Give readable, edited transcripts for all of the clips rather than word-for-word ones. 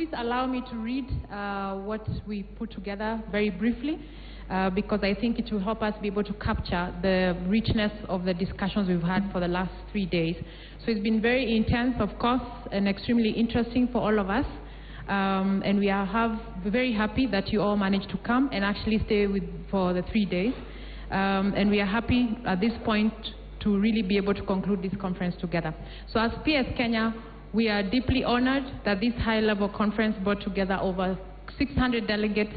please allow me to read what we put together very briefly, because I think it will help us be able to capture the richness of the discussions we've had for the last 3 days. So it's been very intense, of course, and extremely interesting for all of us. And we are very happy that you all managed to come and actually stay for the 3 days. And we are happy at this point to really be able to conclude this conference together. So as PS Kenya, we are deeply honored that this high-level conference brought together over 600 delegates,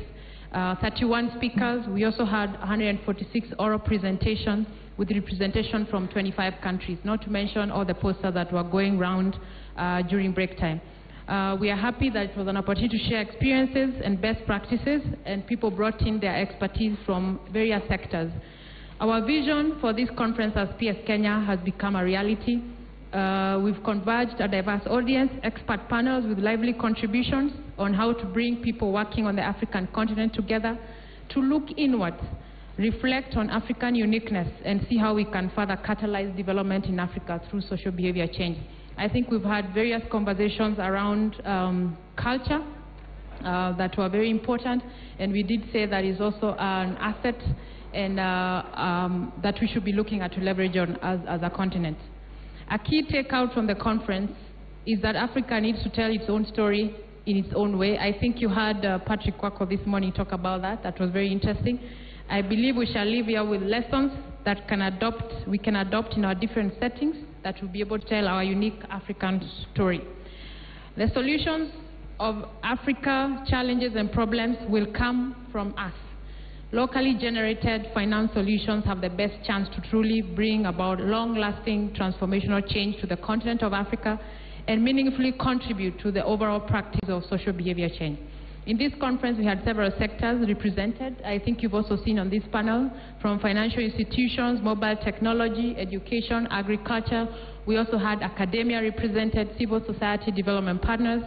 31 speakers. We also had 146 oral presentations with representation from 25 countries, not to mention all the posters that were going around during break time. We are happy that it was an opportunity to share experiences and best practices, and people brought in their expertise from various sectors. Our vision for this conference as PS Kenya has become a reality. We've converged a diverse audience, expert panels with lively contributions on how to bring people working on the African continent together to look inwards, reflect on African uniqueness, and see how we can further catalyze development in Africa through social behavior change. I think we've had various conversations around culture that were very important, and we did say that is also an asset and that we should be looking at to leverage on as a continent. A key takeout from the conference is that Africa needs to tell its own story in its own way. I think you heard Patrick Kwako this morning talk about that. That was very interesting. I believe we shall leave here with lessons that we can adopt in our different settings that will be able to tell our unique African story. The solutions of Africa challenges and problems will come from us. Locally generated finance solutions have the best chance to truly bring about long-lasting transformational change to the continent of Africa and meaningfully contribute to the overall practice of social behavior change. In this conference, we had several sectors represented. I think you've also seen on this panel, from financial institutions, mobile technology, education, agriculture. We also had academia represented, civil society development partners.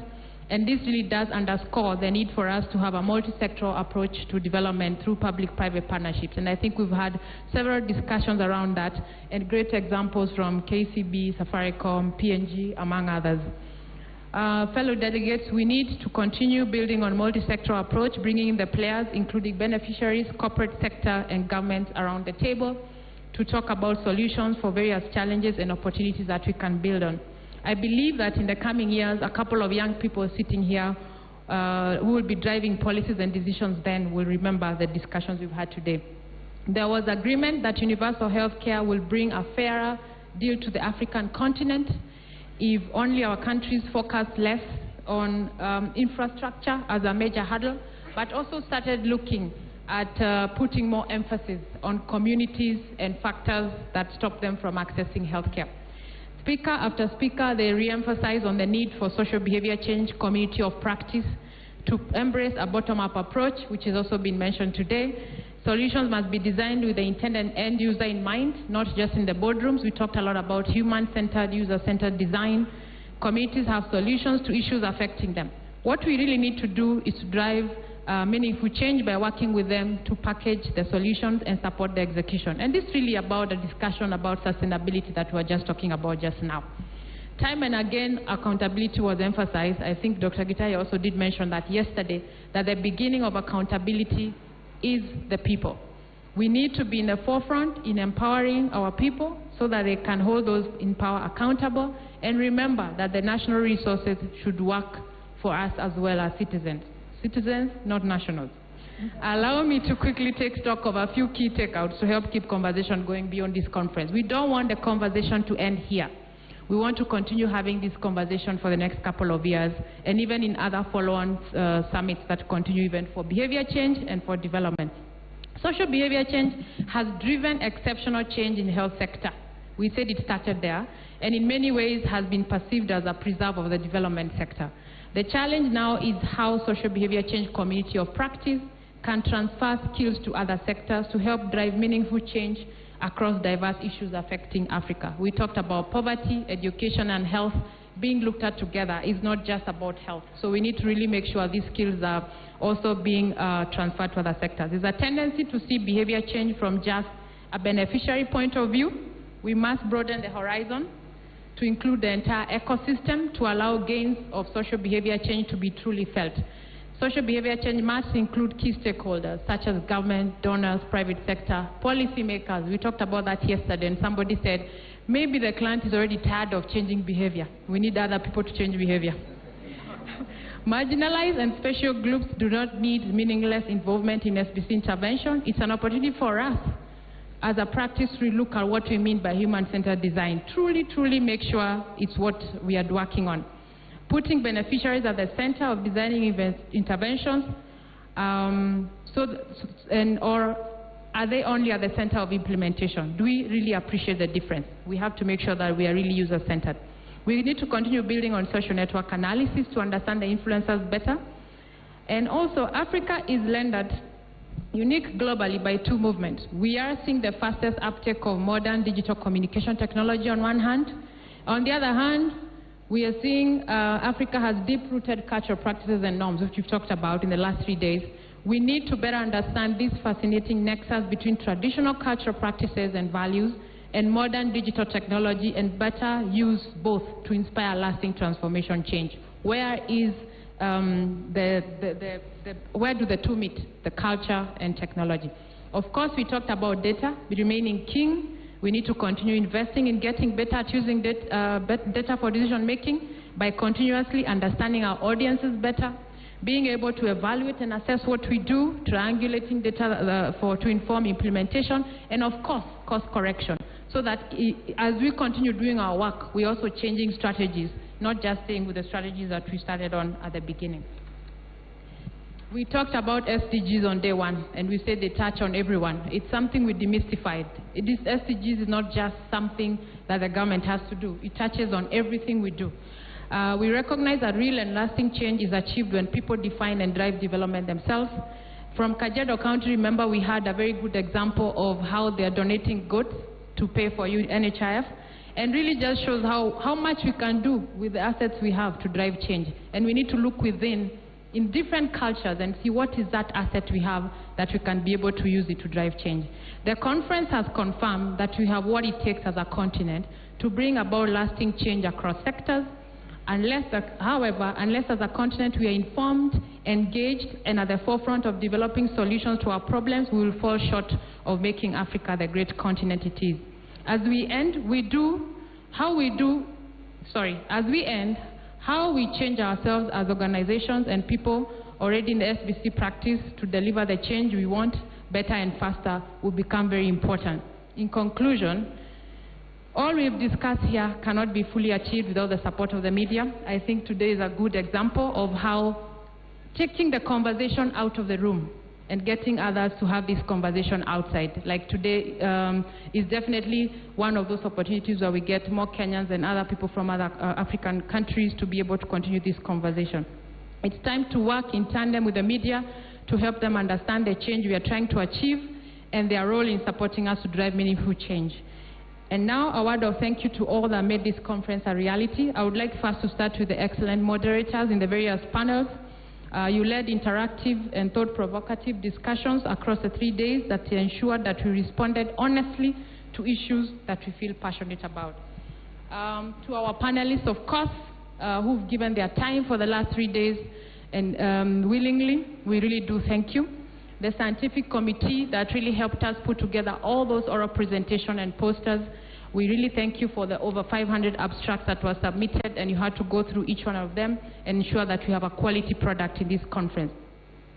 And this really does underscore the need for us to have a multi-sectoral approach to development through public-private partnerships. And I think we've had several discussions around that, and great examples from KCB, Safaricom, P&G, among others. Fellow delegates, we need to continue building on multi-sectoral approach, bringing in the players, including beneficiaries, corporate sector, and governments around the table to talk about solutions for various challenges and opportunities that we can build on. I believe that in the coming years, a couple of young people sitting here who will be driving policies and decisions then will remember the discussions we've had today. There was agreement that universal health care will bring a fairer deal to the African continent if only our countries focus less on infrastructure as a major hurdle, but also started looking at putting more emphasis on communities and factors that stop them from accessing health care. Speaker after speaker, they re-emphasize on the need for social behavior change, community of practice, to embrace a bottom-up approach, which has also been mentioned today. Solutions must be designed with the intended end user in mind, not just in the boardrooms. We talked a lot about human-centered, user-centered design. Communities have solutions to issues affecting them. What we really need to do is to drive meaningful change by working with them to package the solutions and support the execution. And this is really about a discussion about sustainability that we were just talking about just now. Time and again, accountability was emphasized. I think Dr. Gitahi also did mention that yesterday, that the beginning of accountability is the people. We need to be in the forefront in empowering our people so that they can hold those in power accountable, and remember that the national resources should work for us as well as citizens. Citizens, not nationals. Allow me to quickly take stock of a few key takeouts to help keep conversation going beyond this conference. We don't want the conversation to end here. We want to continue having this conversation for the next couple of years, and even in other follow-on summits that continue even for behavior change and for development. Social behavior change has driven exceptional change in the health sector. We said it started there, and in many ways has been perceived as a preserve of the development sector. The challenge now is how social behavior change community of practice can transfer skills to other sectors to help drive meaningful change across diverse issues affecting Africa. We talked about poverty, education, and health being looked at together. Is not just about health. So we need to really make sure these skills are also being transferred to other sectors. There's a tendency to see behavior change from just a beneficiary point of view. We must broaden the horizon to include the entire ecosystem to allow gains of social behavior change to be truly felt. Social behavior change must include key stakeholders such as government, donors, private sector, policymakers. We talked about that yesterday, and somebody said, maybe the client is already tired of changing behavior. We need other people to change behavior. Marginalized and special groups do not need meaningless involvement in SBC intervention. It's an opportunity for us as a practice to look at what we mean by human-centered design. Truly make sure it's what we are working on. Putting beneficiaries at the center of designing interventions, or are they only at the center of implementation? Do we really appreciate the difference? We have to make sure that we are really user-centered. We need to continue building on social network analysis to understand the influencers better. And also, Africa is landed unique globally by two movements. We are seeing the fastest uptake of modern digital communication technology on one hand. On the other hand, we are seeing Africa has deep-rooted cultural practices and norms, which we've talked about in the last 3 days. We need to better understand this fascinating nexus between traditional cultural practices and values and modern digital technology, and better use both to inspire lasting transformation change. Where is where do the two meet, the culture and technology? Of course, we talked about data remaining king. We need to continue investing in getting better at using data for decision making by continuously understanding our audiences better, being able to evaluate and assess what we do, triangulating data to inform implementation, and of course, course correction. So that as we continue doing our work, we're also changing strategies, not just staying with the strategies that we started on at the beginning. We talked about SDGs on day one, and we said they touch on everyone. It's something we demystified. This SDGs is not just something that the government has to do. It touches on everything we do. We recognize that real and lasting change is achieved when people define and drive development themselves. From Kajiado County, remember, we had a very good example of how they are donating goats to pay for NHIF, and really just shows how much we can do with the assets we have to drive change. And we need to look within in different cultures and see what is that asset we have that we can be able to use it to drive change. The conference has confirmed that we have what it takes as a continent to bring about lasting change across sectors, however, unless as a continent we are informed, engaged, and at the forefront of developing solutions to our problems, we will fall short of making Africa the great continent it is. As we end, how we change ourselves as organizations and people already in the SBC practice to deliver the change we want better and faster will become very important. In conclusion, all we've discussed here cannot be fully achieved without the support of the media. I think today is a good example of how taking the conversation out of the room and getting others to have this conversation outside. Like today is definitely one of those opportunities where we get more Kenyans and other people from other African countries to be able to continue this conversation. It's time to work in tandem with the media to help them understand the change we are trying to achieve and their role in supporting us to drive meaningful change. And now a word of thank you to all that made this conference a reality. I would like first to start with the excellent moderators in the various panels. You led interactive and thought-provocative discussions across the 3 days that ensured that we responded honestly to issues that we feel passionate about. To our panelists, of course, who've given their time for the last 3 days and willingly, we really do thank you. The scientific committee that really helped us put together all those oral presentation and posters, we really thank you for the over 500 abstracts that were submitted, and you had to go through each one of them and ensure that we have a quality product in this conference.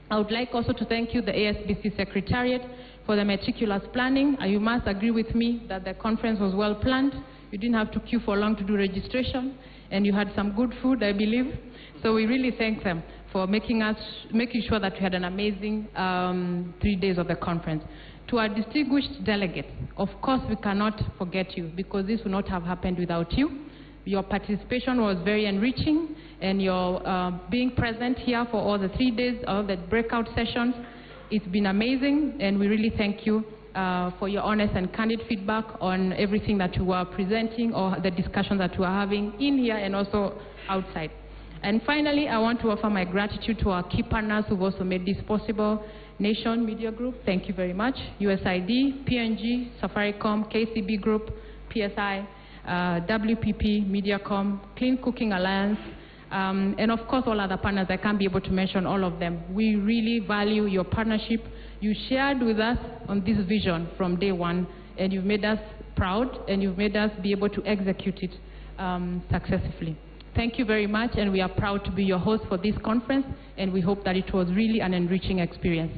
I would like also to thank you, the ASBC Secretariat, for the meticulous planning. You must agree with me that the conference was well planned. You didn't have to queue for long to do registration, and you had some good food, I believe. So we really thank them for making sure that we had an amazing 3 days of the conference. To our distinguished delegates, of course we cannot forget you, because this would not have happened without you. Your participation was very enriching, and your being present here for all the 3 days, all the breakout sessions, it's been amazing, and we really thank you for your honest and candid feedback on everything that you were presenting or the discussions that we are having in here and also outside. And finally, I want to offer my gratitude to our key partners who've also made this possible. Nation Media Group, thank you very much. USID, PNG, Safaricom, KCB Group, PSI, WPP, Mediacom, Clean Cooking Alliance, and of course all other partners. I can't be able to mention all of them. We really value your partnership. You shared with us on this vision from day one, and you've made us proud, and you've made us be able to execute it successfully. Thank you very much, and we are proud to be your host for this conference, and we hope that it was really an enriching experience.